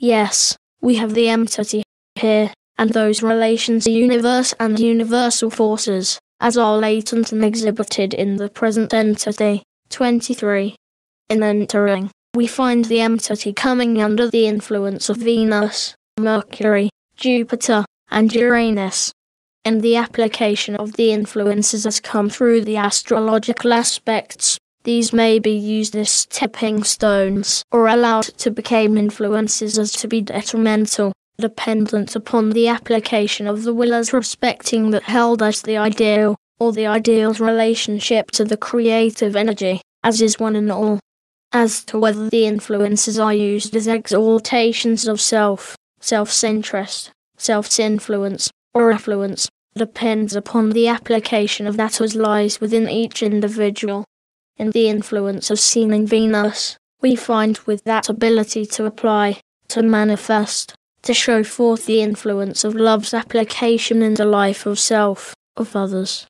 Yes, we have the entity here, and those relations are universe and universal forces, as are latent and exhibited in the present entity. 23. In entering, we find the entity coming under the influence of Venus, Mercury, Jupiter, and Uranus. In the application of the influences as come through the astrological aspects, these may be used as stepping stones or allowed to become influences as to be detrimental, dependent upon the application of the will as respecting that held as the ideal, or the ideal's relationship to the creative energy, as is one and all. As to whether the influences are used as exaltations of self, self-interest, self-influence, or affluence, depends upon the application of that as lies within each individual. In the influence as seen in Venus, we find with that ability to apply, to manifest, to show forth the influence of love's application in the life of self, of others.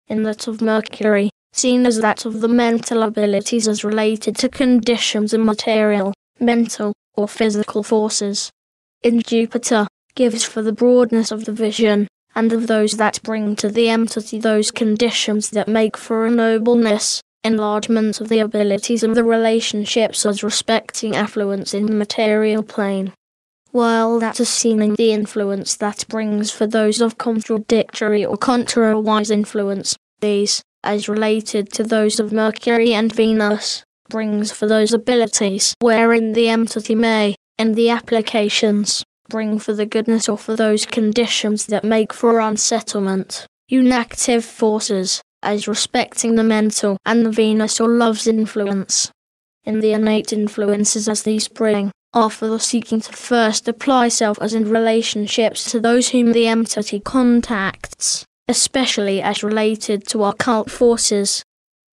In that of Mercury, seen as that of the mental abilities as related to conditions and material, mental, or physical forces. In Jupiter, gives for the broadness of the vision, and of those that bring to the entity those conditions that make for a nobleness, enlargement of the abilities and the relationships as respecting affluence in the material plane. While that is seen in the influence that brings for those of contradictory or contrariwise influence, these, as related to those of Mercury and Venus, brings for those abilities wherein the entity may, in the applications, bring for the goodness or for those conditions that make for unsettlement, inactive forces, as respecting the mental and the Venus or love's influence. In the innate influences as these bring, are for the seeking to first apply self as in relationships to those whom the entity contacts, especially as related to occult forces.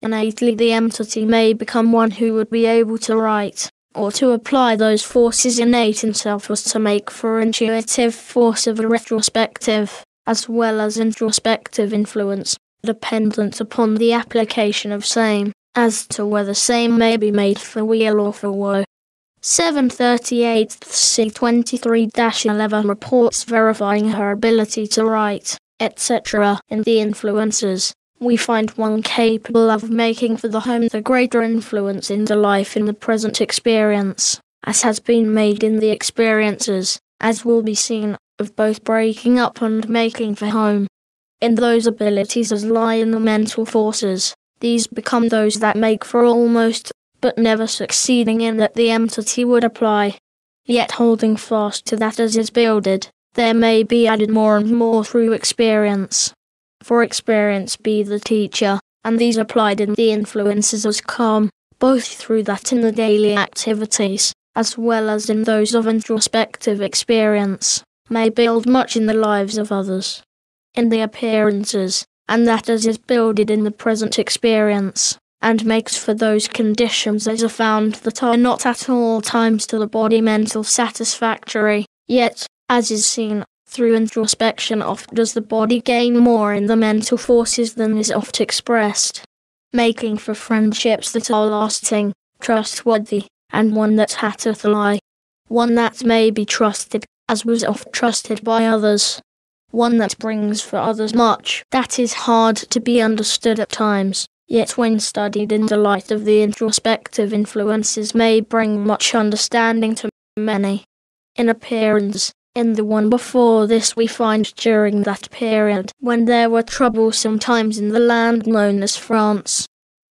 Innately the entity may become one who would be able to write, or to apply those forces innate in self as to make for intuitive force of a retrospective, as well as introspective influence, dependent upon the application of same, as to whether same may be made for weal or for woe. 738 C23-11 reports verifying her ability to write, etc. In the influences, we find one capable of making for the home the greater influence in the life in the present experience, as has been made in the experiences, as will be seen, of both breaking up and making for home. In those abilities as lie in the mental forces, these become those that make for almost, but never succeeding in that the entity would apply. Yet holding fast to that as is builded, there may be added more and more through experience. For experience be the teacher, and these applied in the influences as come, both through that in the daily activities, as well as in those of introspective experience, may build much in the lives of others. In the appearances, and that as is builded in the present experience, and makes for those conditions as are found that are not at all times to the body mental satisfactory, yet, as is seen, through introspection oft does the body gain more in the mental forces than is oft expressed, making for friendships that are lasting, trustworthy, and one that hatteth lie, one that may be trusted, as was oft trusted by others, one that brings for others much that is hard to be understood at times, yet when studied in the light of the introspective influences may bring much understanding to many. In appearance, in the one before this we find during that period when there were troublesome times in the land known as France,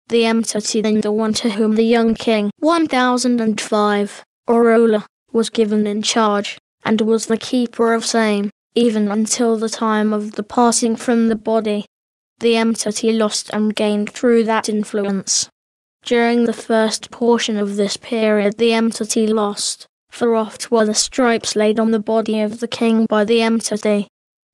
the entity then the one to whom the young king 1005, Aurora, was given in charge, and was the keeper of same, even until the time of the passing from the body. The entity lost and gained through that influence. During the first portion of this period the entity lost, for oft were the stripes laid on the body of the king by the entity.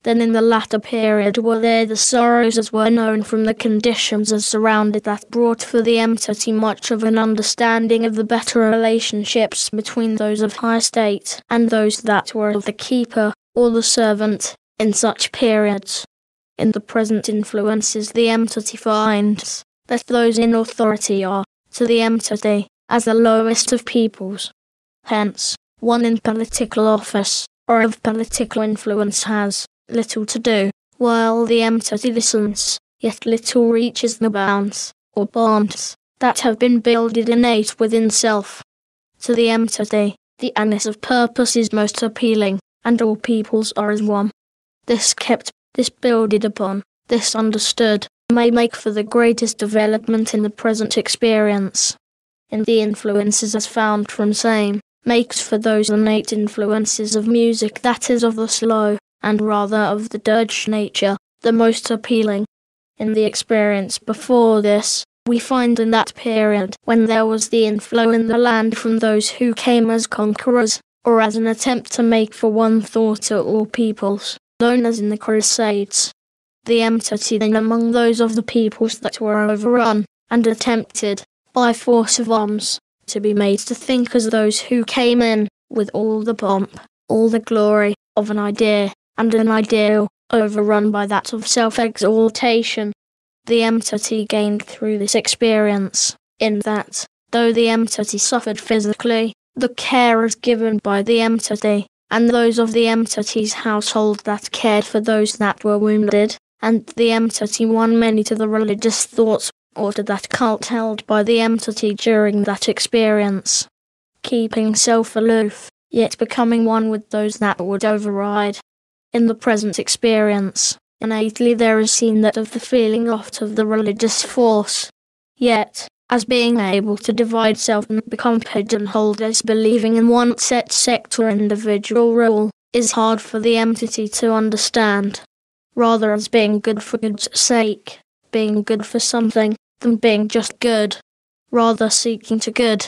Then in the latter period were there the sorrows as were known from the conditions as surrounded that brought for the entity much of an understanding of the better relationships between those of high estate and those that were of the keeper, or the servant, in such periods. In the present influences the entity finds that those in authority are, to the entity, as the lowest of peoples. Hence, one in political office, or of political influence has little to do, while the entity listens, yet little reaches the bounds, or bonds, that have been builded innate within self. To the entity, the oneness of purpose is most appealing, and all peoples are as one. This kept, this builded upon, this understood, may make for the greatest development in the present experience. In the influences as found from same, makes for those innate influences of music that is of the slow, and rather of the dirge nature, the most appealing. In the experience before this, we find in that period when there was the inflow in the land from those who came as conquerors, or as an attempt to make for one thought to all peoples, known as in the Crusades. The entity then among those of the peoples that were overrun, and attempted, by force of arms, to be made to think as those who came in, with all the pomp, all the glory, of an idea, and an ideal, overrun by that of self-exaltation. The entity gained through this experience, in that, though the entity suffered physically, the care is given by the entity, and those of the entity's household that cared for those that were wounded, and the entity won many to the religious thoughts, or to that cult held by the entity during that experience. Keeping self aloof, yet becoming one with those that would override. In the present experience, innately there is seen that of the feeling oft of the religious force. Yet, as being able to divide self and become pigeonholed as believing in one set sect or individual rule, is hard for the entity to understand. Rather as being good for good's sake, being good for something, than being just good. Rather seeking to good.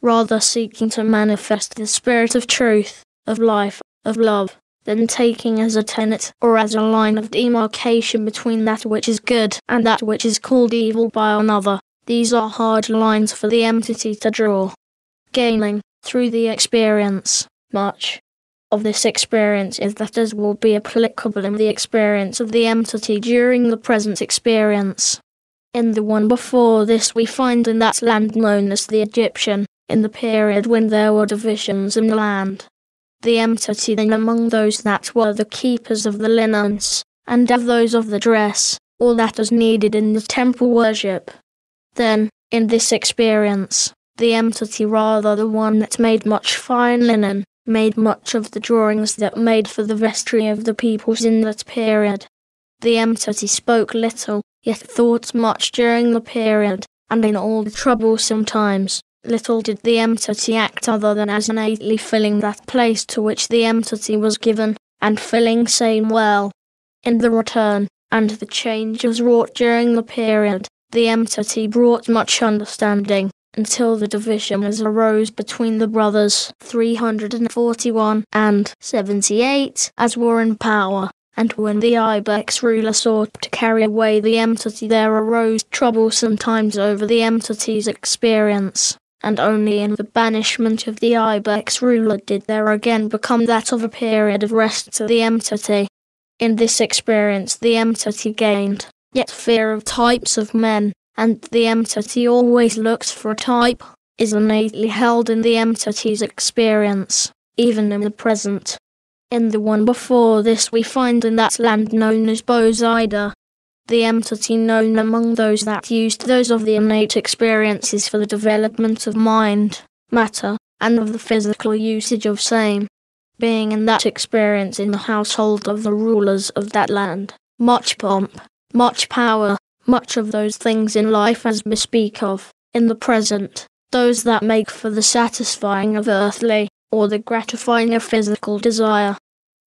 Rather seeking to manifest the spirit of truth, of life, of love, than taking as a tenet or as a line of demarcation between that which is good and that which is called evil by another. These are hard lines for the entity to draw. Gaining, through the experience, much of this experience is that as will be applicable in the experience of the entity during the present experience. In the one before this we find in that land known as the Egyptian, in the period when there were divisions in the land. The entity then among those that were the keepers of the linens, and of those of the dress, all that was needed in the temple worship. Then, in this experience, the entity rather the one that made much fine linen, made much of the drawings that made for the vestry of the peoples in that period. The entity spoke little, yet thought much during the period, and in all the troublesome times, little did the entity act other than as innately filling that place to which the entity was given, and filling same well. In the return, and the changes wrought during the period, the entity brought much understanding, until the divisions arose between the brothers 341 and 78 as were in power, and when the Ibex ruler sought to carry away the entity there arose troublesome times over the entity's experience, and only in the banishment of the Ibex ruler did there again become that of a period of rest to the entity. In this experience the entity gained, yet fear of types of men, and the entity always looks for a type, is innately held in the entity's experience, even in the present. In the one before this we find in that land known as Bozida, the entity known among those that used those of the innate experiences for the development of mind, matter, and of the physical usage of same, being in that experience in the household of the rulers of that land, much pomp, much power, much of those things in life as we speak of, in the present, those that make for the satisfying of earthly, or the gratifying of physical desire.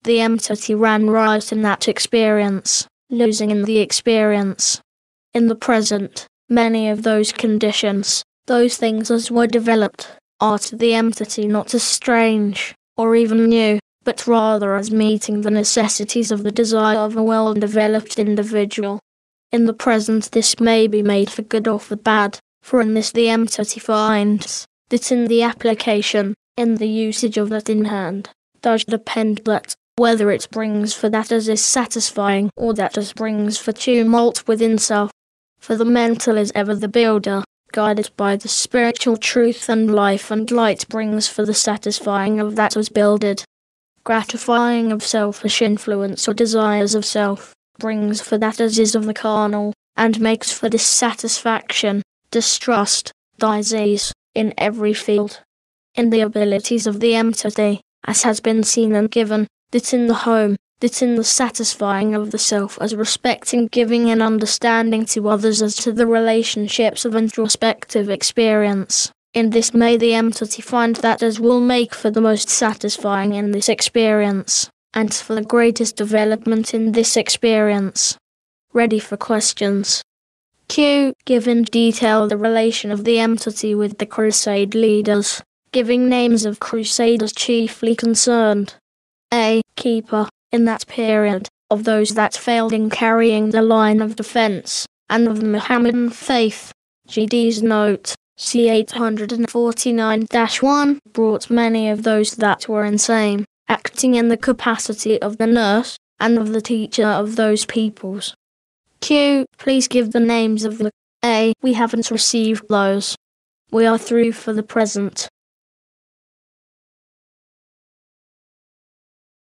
The entity ran right in that experience, losing in the experience. In the present, many of those conditions, those things as were developed, are to the entity not as strange, or even new, but rather as meeting the necessities of the desire of a well-developed individual. In the present this may be made for good or for bad, for in this the entity finds, that in the application, in the usage of that in hand, does depend that, whether it brings for that as is satisfying, or that as brings for tumult within self. For the mental is ever the builder, guided by the spiritual truth and life and light brings for the satisfying of that was builded. Gratifying of selfish influence or desires of self, brings for that as is of the carnal, and makes for dissatisfaction, distrust, disease, in every field. In the abilities of the entity, as has been seen and given, that in the home, that in the satisfying of the self as respecting giving and understanding to others as to the relationships of introspective experience. In this may the entity find that as will make for the most satisfying in this experience, and for the greatest development in this experience. Ready for questions. Q. Give in detail the relation of the entity with the crusade leaders, giving names of crusaders chiefly concerned. A. Keeper, in that period, of those that failed in carrying the line of defense, and of the Mohammedan faith. GD's note. C. 849-1 brought many of those that were insane, acting in the capacity of the nurse, and of the teacher of those peoples. Q. Please give the names of the A. We haven't received those. We are through for the present.